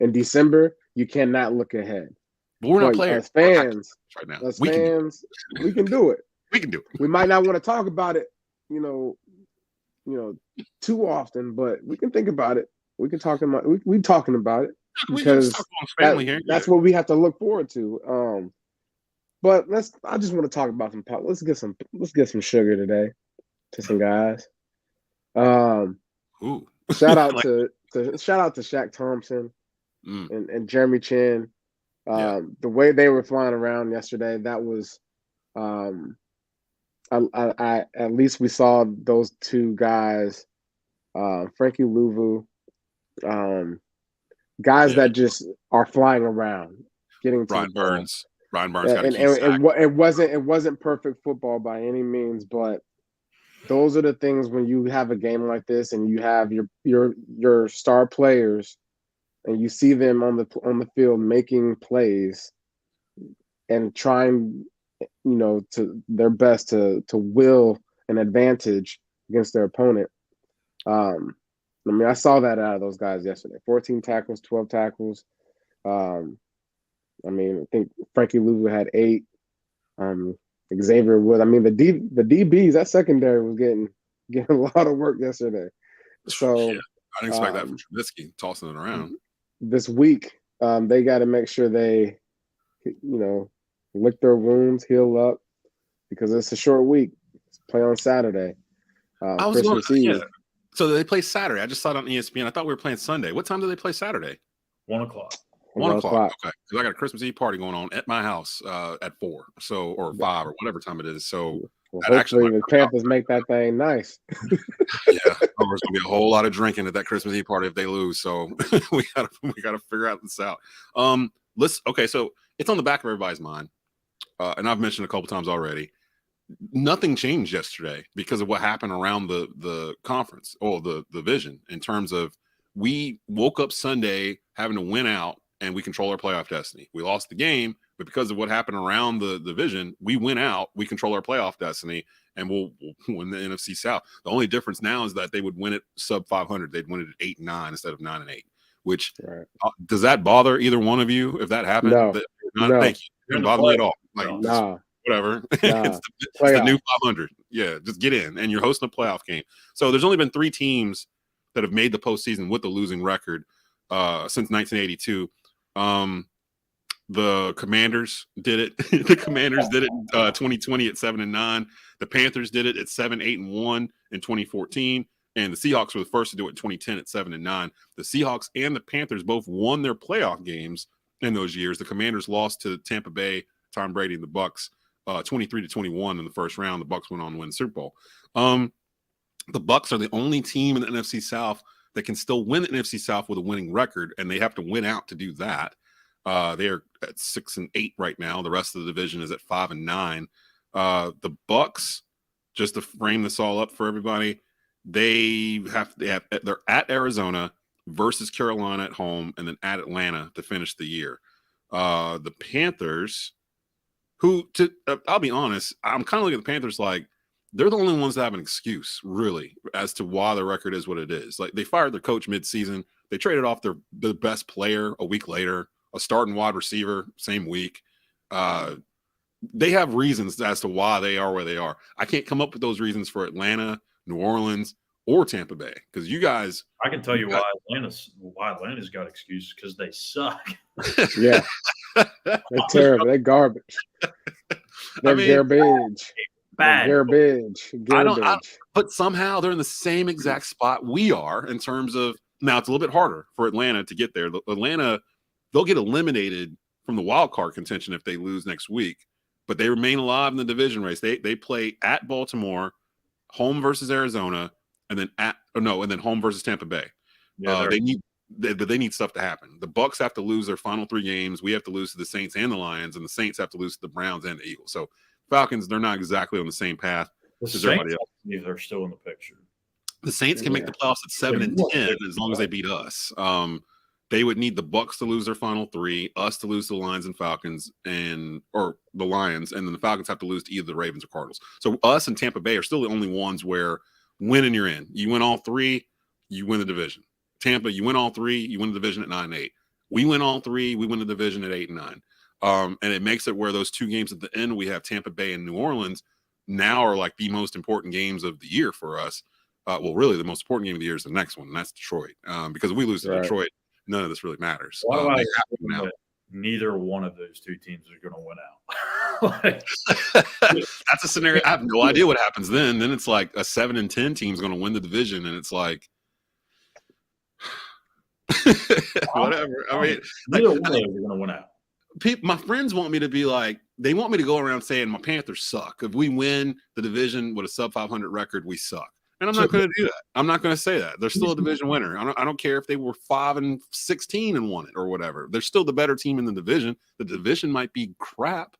In December, you cannot look ahead. But we're not players. As fans, right now. we can do it. We can do it. We might not want to talk about it, too often, but we can think about it. We can talk about we talking about it because that's what we have to look forward to. But I just want to talk about some pop. Let's get some sugar today to some guys. Shout out to Shaq Thompson and Jeremy Chin. The way they were flying around yesterday, that was I at least we saw those two guys, Frankie Louvu, guys that just are flying around, getting Brian Burns. Brian Burns got it wasn't perfect football by any means, but those are the things when you have a game like this and you have your star players and you see them on the field making plays and trying, to their best to will an advantage against their opponent. I saw that out of those guys yesterday. 14 tackles, 12 tackles. I think Frankie Louvu had 8. Xavier Wood. The DBs, that secondary was getting a lot of work yesterday. So I didn't expect that from Trubisky tossing it around. This week, they got to make sure they, lick their wounds, heal up, because it's a short week. It's play on Saturday. Christmas Eve. So they play Saturday. I just saw it on ESPN. I thought we were playing Sunday. What time do they play Saturday? 1 o'clock. 1 o'clock. Okay, because I got a Christmas Eve party going on at my house at 4, or 5, or whatever time it is. So hopefully the Panthers make that thing nice. Yeah, there's gonna be a whole lot of drinking at that Christmas Eve party if they lose. So we gotta figure out this out. So it's on the back of everybody's mind, and I've mentioned a couple times already. Nothing changed yesterday because of what happened around the conference or the division in terms of we woke up Sunday having to win out. And we control our playoff destiny. We lost the game, but because of what happened around the division, we win out. We control our playoff destiny, and we'll win the NFC South. The only difference now is that they would win it sub 500. They'd win it at 8-9 instead of 9-8. Which does that bother either one of you if that happened? No. Thank you. It doesn't bother me at all. Whatever. Nah. it's the new 500. Yeah, just get in, and you're hosting a playoff game. So there's only been 3 teams that have made the postseason with a losing record since 1982. The Commanders did it. The Commanders did it in 2020 at 7-9. The Panthers did it at 7-8-1 in 2014, and the Seahawks were the first to do it in 2010 at 7-9. The Seahawks and the Panthers both won their playoff games in those years. The Commanders lost to Tampa Bay, Tom Brady, and the Bucs 23-21 in the first round. The Bucs went on to win the Super Bowl. The Bucs are the only team in the NFC South that can still win the NFC South with a winning record, and they have to win out to do that. They are at 6-8 right now. The rest of the division is at 5-9. The Bucs, just to frame this all up for everybody, they're at Arizona versus Carolina at home, and then at Atlanta to finish the year. The Panthers, I'll be honest, I'm kind of looking at the Panthers like they're the only ones that have an excuse, really, as to why their record is what it is. Like, they fired their coach mid-season. They traded off their best player a week later, a starting wide receiver same week. They have reasons as to why they are where they are. I can't come up with those reasons for Atlanta, New Orleans, or Tampa Bay, because you guys. I can tell you why Atlanta's got excuses, because they suck. Yeah, they're terrible. They're garbage. They're garbage. Bad. Garbage. But somehow they're in the same exact spot we are in terms of, now it's a little bit harder for Atlanta to get there. Atlanta, they'll get eliminated from the wild card contention if they lose next week. but they remain alive in the division race. They play at Baltimore, home versus Arizona, and then home versus Tampa Bay. Yeah, they need stuff to happen. The Bucks have to lose their final 3 games. We have to lose to the Saints and the Lions, and the Saints have to lose to the Browns and the Eagles. So Falcons, they're not exactly on the same path as everybody else. They're still in the picture. The Saints can make the playoffs at 7-10 as long as they beat us. They would need the Bucks to lose their final 3, us to lose to the Lions and Falcons, or the Lions, and then the Falcons have to lose to either the Ravens or Cardinals. So us and Tampa Bay are still the only ones where win and you're in. You win all 3, you win the division. Tampa, you win all 3, you win the division at 9-8. We win all 3, we win the division at 8-9. And it makes it where those 2 games at the end, we have Tampa Bay and New Orleans, now are like the most important games of the year for us. Well, really, the most important game of the year is the next one, and that's Detroit. Because if we lose to Detroit, none of this really matters. Neither one of those 2 teams are going to win out. That's a scenario. I have no idea what happens then. Then it's like a 7-10 team is going to win the division, and it's like whatever. I mean, neither one of those are going to win out. My friends want me to be like, they want me to go around saying my Panthers suck. If we win the division with a sub 500 record, we suck. And I'm not going to do that. I'm not going to say that. They're still a division winner. I don't care if they were 5-16 and won it or whatever. They're still the better team in the division. The division might be crap,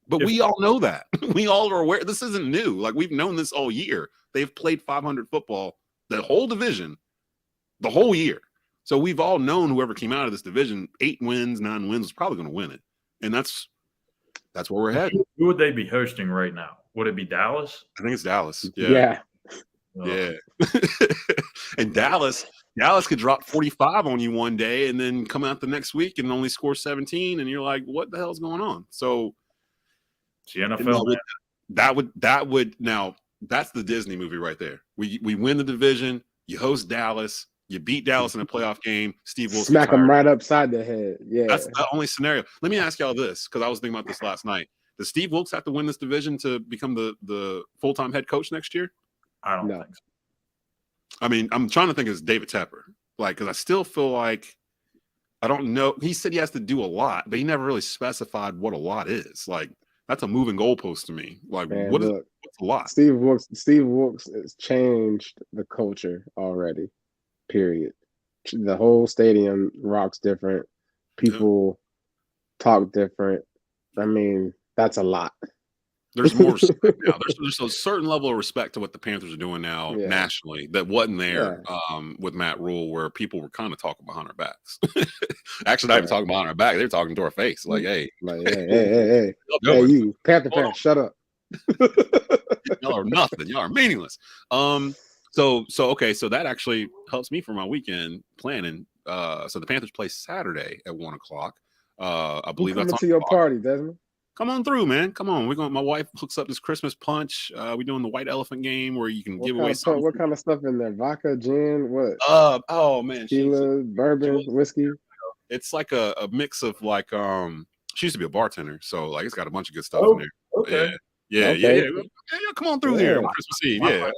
but we all know that. We all are aware. This isn't new. Like, we've known this all year. They've played 500 football, the whole division, the whole year. So we've all known whoever came out of this division, 8 wins, 9 wins, is probably going to win it. And that's where we're heading. Who would they be hosting right now? Would it be Dallas? I think it's Dallas. Yeah. Yeah. And Dallas could drop 45 on you one day and then come out the next week and only score 17, and you're like, what the hell's going on? So it's the NFL. That would now, that's the Disney movie right there. We win the division, you host Dallas, you beat Dallas in a playoff game, Steve Wilkes smack them right upside the head. Yeah. That's the only scenario. Let me ask y'all this, because I was thinking about this last night. Does Steve Wilkes have to win this division to become the full-time head coach next year? I don't think so. I mean, I'm trying to think of David Tepper, because I still feel like, I don't know. He said he has to do a lot, but he never really specified what a lot is. Like, that's a moving goalpost to me. Like, what's a lot? Steve Wilkes has changed the culture already. Period. The whole stadium rocks different. People talk different. I mean, that's a lot. There's more respect now. There's a certain level of respect to what the Panthers are doing now nationally that wasn't there with Matt Rule, where people were kind of talking behind our backs. Actually, not even talking behind our back. They're talking to our face. Like, hey, hey, you Panther fans, shut up. Y'all are nothing. Y'all are meaningless. So that actually helps me for my weekend planning. So the Panthers play Saturday at 1:00. I Bleav that's on to your party, Desmond. Come on through, man. Come on. My wife hooks up this Christmas punch. We're doing the white elephant game where you can give away something. What kind of stuff in there? Vodka, gin, what? Oh man, tequila, bourbon, whiskey. It's like a mix of like she used to be a bartender, so like it's got a bunch of good stuff in there. Okay. Yeah. Come on through here on Christmas Eve. Yeah.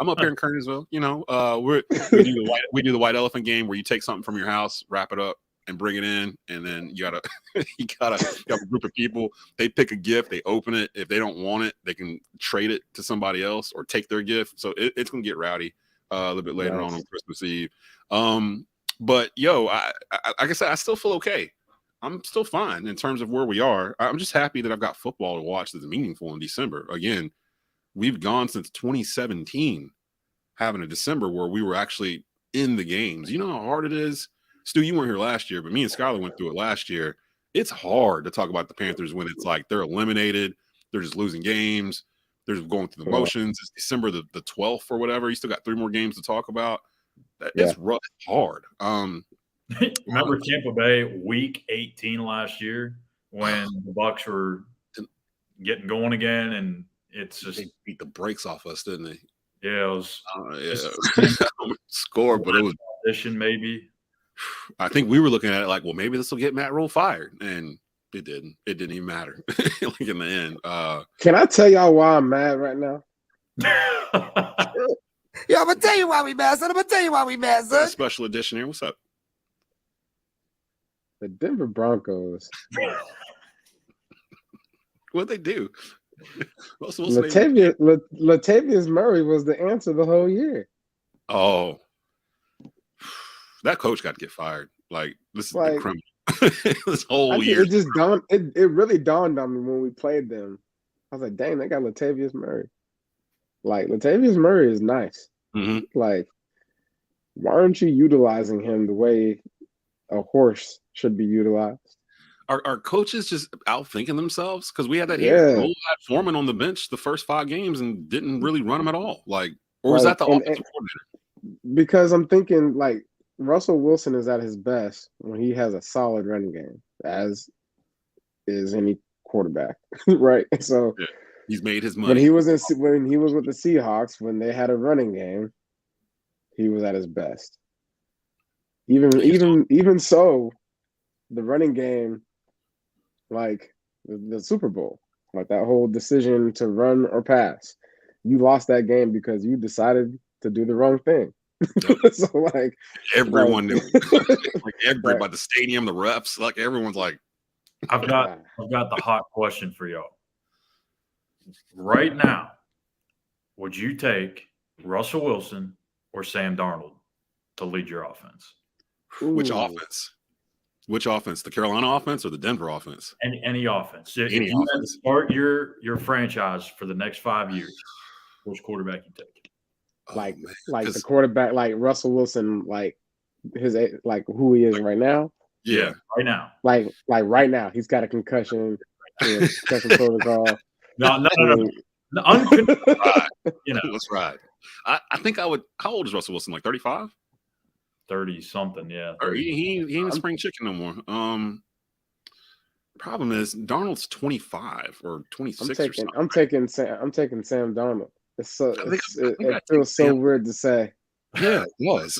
I'm up here in Kernersville. You know, we do the white elephant game where you take something from your house, wrap it up, and bring it in, and then you got a group of people. They pick a gift, they open it. If they don't want it, they can trade it to somebody else or take their gift. So it's gonna get rowdy a little bit later on Christmas Eve. But like I said, I still feel okay. I'm still fine in terms of where we are. I'm just happy that I've got football to watch that's meaningful in December. Again, we've gone since 2017 having a December where we were actually in the games. You know how hard it is? Stu, you weren't here last year, but me and Schuyler went through it last year. It's hard to talk about the Panthers when it's like they're eliminated, they're just losing games, they're just going through the motions. It's December the 12th or whatever. You still got 3 more games to talk about. It's rough, hard. Remember Tampa Bay week 18 last year when the Bucs were getting going again, and it's just they beat the brakes off us, didn't they? Yeah, it was score, but it was audition maybe. I think we were looking at it like, well, maybe this will get Matt Rule fired, and it didn't. It didn't even matter. Like in the end. Can I tell y'all why I'm mad right now? Yeah, I'm gonna tell you why we mad, son. Special edition here. What's up? The Denver Broncos What'd they do? Russell Wilson. Latavius Murray was the answer the whole year. Oh, that coach got to get fired. Like, this is Like, a criminal. This whole year. It just dawned. It really dawned on me when we played them. I was like, dang, they got Latavius Murray. Like, Latavius Murray is nice. Mhm. Like, why aren't you utilizing him the way a horse should be utilized? Are coaches just outthinking themselves? Because we had that Yeah. here. Roll had Foreman on the bench the first 5 games and didn't really run him at all. Like, or was that the offensive coordinator? Because I'm thinking, like, Russell Wilson is at his best when he has a solid running game, as is any quarterback, right? So Yeah. He's made his money. when he was with the Seahawks, when they had a running game, he was at his best. Even so, the running game, like the Super Bowl, like that whole decision to run or pass, you lost that game because you decided to do the wrong thing. Yep. So like everyone knew. Like everybody, the stadium, the refs, like everyone's like, I've got the hot question for y'all. Right now, would you take Russell Wilson or Sam Darnold to lead your offense? which ooh. offense? Which offense? The Carolina offense or the Denver offense? Any offense. If Any you had to offense. start your franchise for the next 5 years, which quarterback you take? Like Oh, man. like 'Cause- the quarterback, like Russell Wilson, like who he is right now. yeah. Right now. Like right now, he's got a concussion, concussion protocol. No. You know, That's right. I think I would. How old is Russell Wilson? Like 35? 30 something, yeah. Or he ain't a spring chicken no more. Problem is Darnold's 25 or 26 or something. I'm taking Sam Darnold. It's so I think it I'd feels take so Sam. weird to say. Yeah, it was.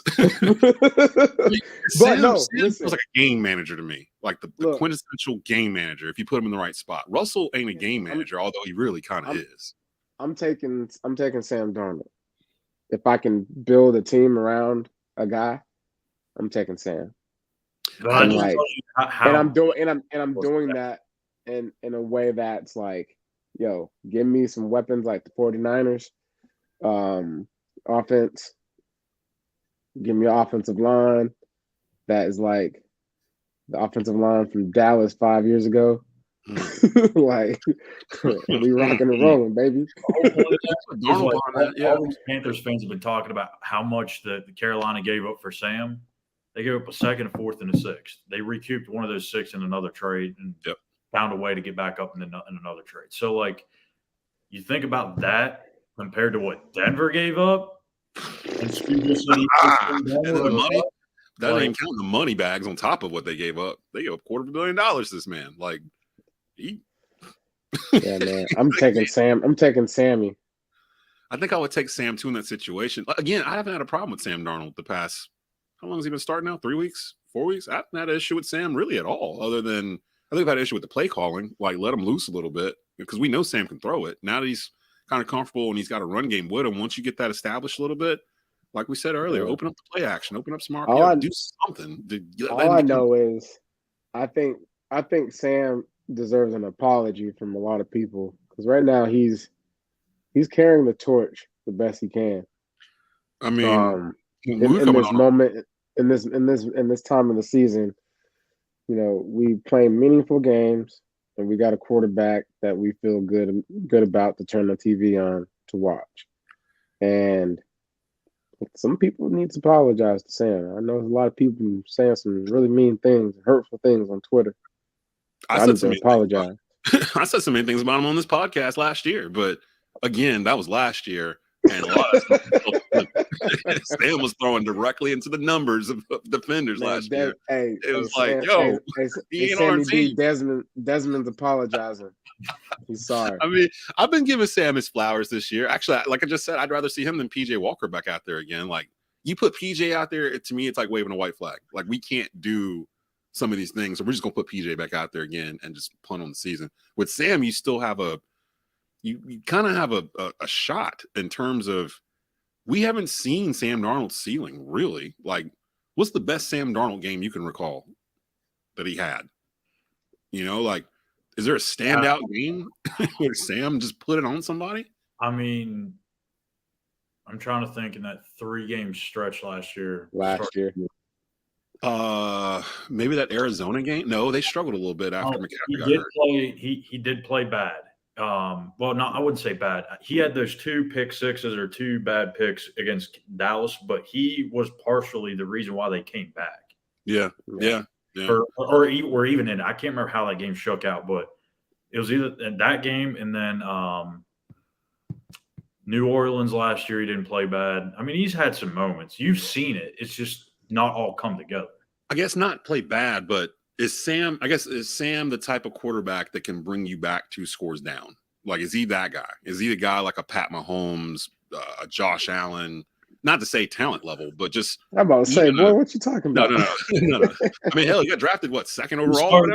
But no, Sam listen. feels like a game manager to me, like the Look. quintessential game manager. If you put him in the right spot, Russell ain't a game manager, although he really kind of is. I'm taking Sam Darnold. If I can build a team around a guy, I'm taking Sam. But I I'm just like- told you how And I'm doing that in a way that's like, yo, give me some weapons like the 49ers offense. Give me an offensive line that is like the offensive line from Dallas 5 years ago. Like, we rocking and rolling, baby. Darnold on that, yeah. all these Panthers fans have been talking about how much the Carolina gave up for Sam. They gave up a second, a fourth, and a sixth. They recouped one of those 6 in another trade and Yep. found a way to get back up in another trade. So, like, you think about that compared to what Denver gave up, and Stu just said he And the money, that Like- ain't counting the money bags on top of what they gave up. They gave up $250 million to this man. Like, he. Yeah, man. I'm taking Sam. I'm taking Sammy. I think I would take Sam too in that situation. Again, I haven't had a problem with Sam Darnold the past. How long has he been starting now? 3 weeks, 4 weeks? I haven't had an issue with Sam really at all, other than I think I've had an issue with the play calling, like let him loose a little bit because we know Sam can throw it. Now that he's kind of comfortable and he's got a run game with him, once you get that established a little bit, like we said earlier, open up the play action, open up smart, do something. All I know is I think Sam deserves an apology from a lot of people because right now he's carrying the torch the best he can. I mean, in this moment, in this time of the season, you know, we play meaningful games and we got a quarterback that we feel good about to turn the TV on to watch. And some people need to apologize to Sam. I know there's a lot of people saying some really mean things, hurtful things on Twitter. I need to apologize. I said so many things about him on this podcast last year, but again, that was last year. And a lot of Sam was throwing directly into the numbers of defenders last year. It was like, yo, he ain't on our team. Desmond's apologizing. He's sorry. I mean, I've been giving Sam his flowers this year. Actually, like I just said, I'd rather see him than PJ Walker back out there again. Like, you put PJ out there, to me, it's like waving a white flag. Like, we can't do some of these things, so we're just gonna put PJ back out there again and just punt on the season. With Sam, you still have you kind of have a shot in terms of we haven't seen Sam Darnold's ceiling, really. Like, what's the best Sam Darnold game you can recall that he had? You know, like, Is there a standout game where Sam just put it on somebody? I mean, I'm trying to think in that 3-game stretch last year. Maybe that Arizona game. No, they struggled a little bit after McCaffrey got hurt. He did play bad. Well, no, I wouldn't say bad. He had those 2 pick sixes or 2 bad picks against Dallas, but he was partially the reason why they came back. Yeah. Or even in, I can't remember how that game shook out, but it was either in that game and then New Orleans last year, he didn't play bad. I mean, he's had some moments. You've seen it. It's just not all come together. I guess not play bad, but is Sam the type of quarterback that can bring you back 2 scores down? Like, is he that guy? Is he the guy like a Pat Mahomes, a Josh Allen? Not to say talent level, but just I'm about to say, boy, what you talking about? No. I mean, hell, he got drafted, 2nd overall?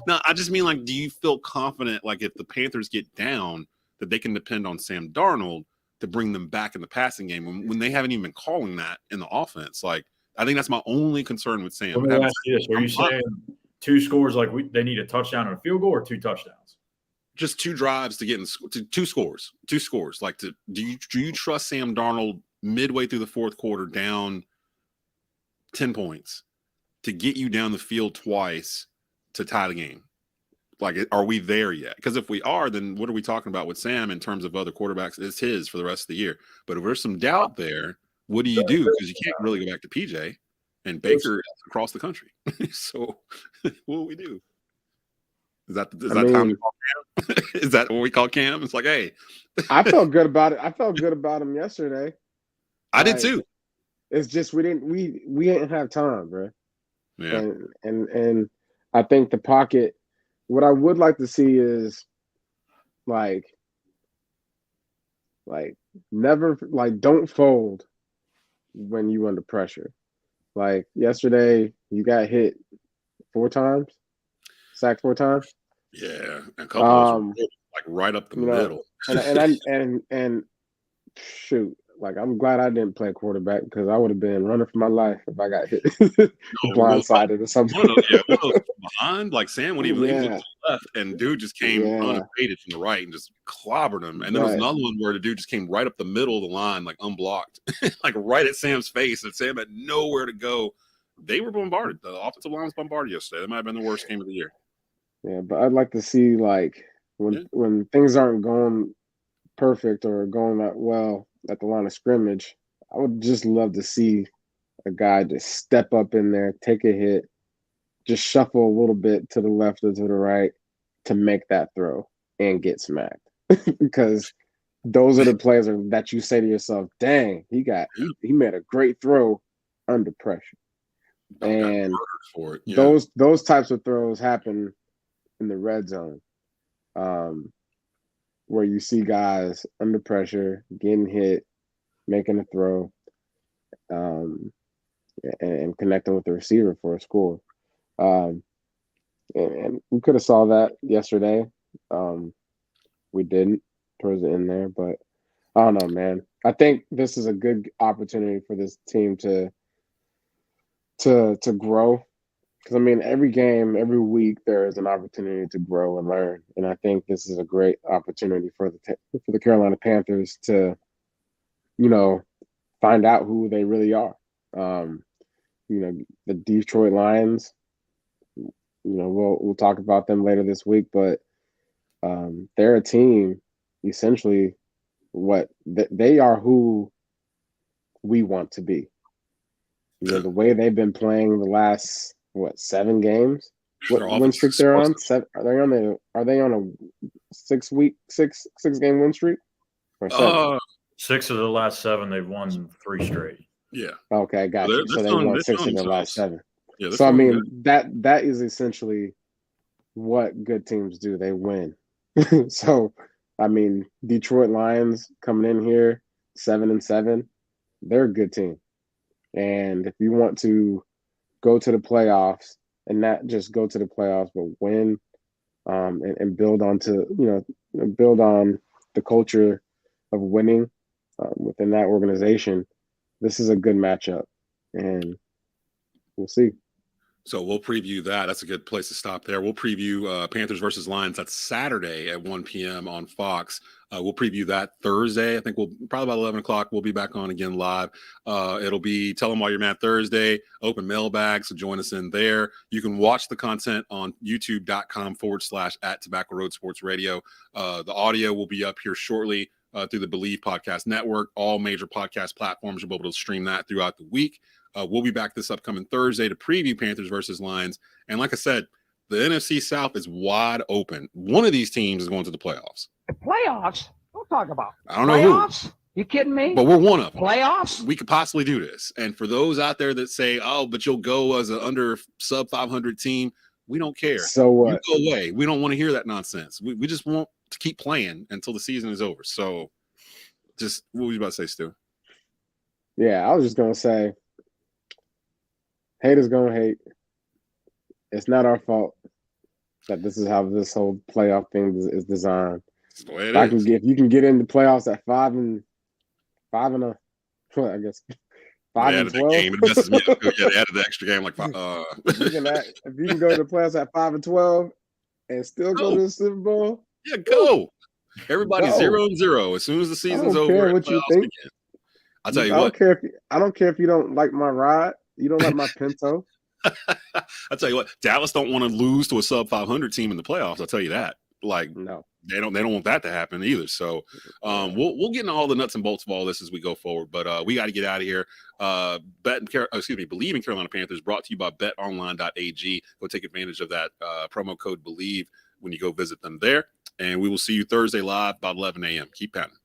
No, I just mean, like, do you feel confident, like, if the Panthers get down, that they can depend on Sam Darnold to bring them back in the passing game when they haven't even been calling that in the offense? Like, I think that's my only concern with Sam. Let me ask you this. Were you saying 2 scores, like they need a touchdown and a field goal, or 2 touchdowns? Just 2 drives to get to 2 scores. 2 scores. Like, do you trust Sam Darnold midway through the 4th quarter down 10 points to get you down the field twice to tie the game? Like, are we there yet? Because if we are, then what are we talking about with Sam in terms of other quarterbacks? It's his for the rest of the year. But if there's some doubt there, what do you do? Because you can't really go back to PJ and Baker across the country. So what will we do? Is that time we call Cam? Is that what we call Cam? It's like, hey. I felt good about it. I felt good about him yesterday. I did too. It's just we didn't have time, bro. Yeah. And I think the pocket. What I would like to see is like never don't fold when you under pressure. Like yesterday, you got hit 4 times, sacked 4 times. Yeah, a couple of those like right up the middle. And shoot, like I'm glad I didn't play quarterback because I would have been running for my life if I got hit blindsided or something. One of those behind, like Sam when he was to the left, and dude just came unabated from the right and just clobbered him. And then there was another one where the dude just came right up the middle of the line, like unblocked, like right at Sam's face, and Sam had nowhere to go. They were bombarded. The offensive line was bombarded yesterday. That might have been the worst game of the year. Yeah, but I'd like to see like when things aren't going perfect or going that well at the line of scrimmage, I would just love to see a guy just step up in there, take a hit, just shuffle a little bit to the left or to the right to make that throw and get smacked. Because those are the plays that you say to yourself, dang, he made a great throw under pressure. And for it. Those types of throws happen in the red zone. Where you see guys under pressure, getting hit, making a throw, and connecting with the receiver for a score. And we could have saw that yesterday. We didn't towards the end there, but I don't know, man. I think this is a good opportunity for this team to grow. Because, I mean, every game, every week, there is an opportunity to grow and learn. And I think this is a great opportunity for the Carolina Panthers to, find out who they really are. The Detroit Lions, we'll talk about them later this week, but they're a team, essentially, they are who we want to be. The way they've been playing the last 7 games? What win streak they're on? Are they on a 6-game win streak? Or 7? 6 of the last 7, they've won 3 straight. Yeah. Okay, gotcha. So they won 6 of the last 7. Yeah, so I mean that is essentially what good teams do. They win. So I mean, Detroit Lions coming in here 7-7, they're a good team. And if you want to go to the playoffs and not just go to the playoffs, but win and build on the culture of winning within that organization, this is a good matchup. And we'll see. So we'll preview that. That's a good place to stop there. We'll preview Panthers versus Lions. That's Saturday at 1 p.m. on Fox. We'll preview that Thursday. I think we'll probably about 11 o'clock. We'll be back on again live. It'll be Tell Them Why You're Mad Thursday, Open Mailbag. So join us in there. You can watch the content on youtube.com/@Tobacco Road Sports Radio. The audio will be up here shortly through the Bleav Podcast Network. All major podcast platforms, you'll be able to stream that throughout the week. We'll be back this upcoming Thursday to preview Panthers versus Lions. And like I said, the NFC South is wide open. One of these teams is going to the playoffs. The playoffs? Don't talk about I don't know playoffs. You kidding me? But we're one of them. Playoffs? We could possibly do this. And for those out there that say, oh, but you'll go as an under sub 500 team, we don't care. So what? You go away. We don't want to hear that nonsense. We just want to keep playing until the season is over. So just what were you about to say, Stu? Yeah, I was just going to say, haters gonna hate. It's not our fault that this is how this whole playoff thing is designed. That's the way it is. If you can get into playoffs at 5-0, I guess 5-12. Game. It messes me up. Yeah, they added the extra game like five. If you can go to the playoffs at 5-12 and still go to the Super Bowl, yeah, go. Everybody's 0-0 as soon as the season's over. Care what you think. I'll tell you what. what. I don't care if you don't like my ride. You don't like my Pinto. I'll tell you what. Dallas don't want to lose to a sub 500 team in the playoffs. I'll tell you that. Like, no, they don't want that to happen either. So we'll get into all the nuts and bolts of all this as we go forward. But we got to get out of here. Bleav in Carolina Panthers brought to you by betonline.ag. Go take advantage of that promo code Bleav when you go visit them there. And we will see you Thursday live about 11 a.m. Keep pounding.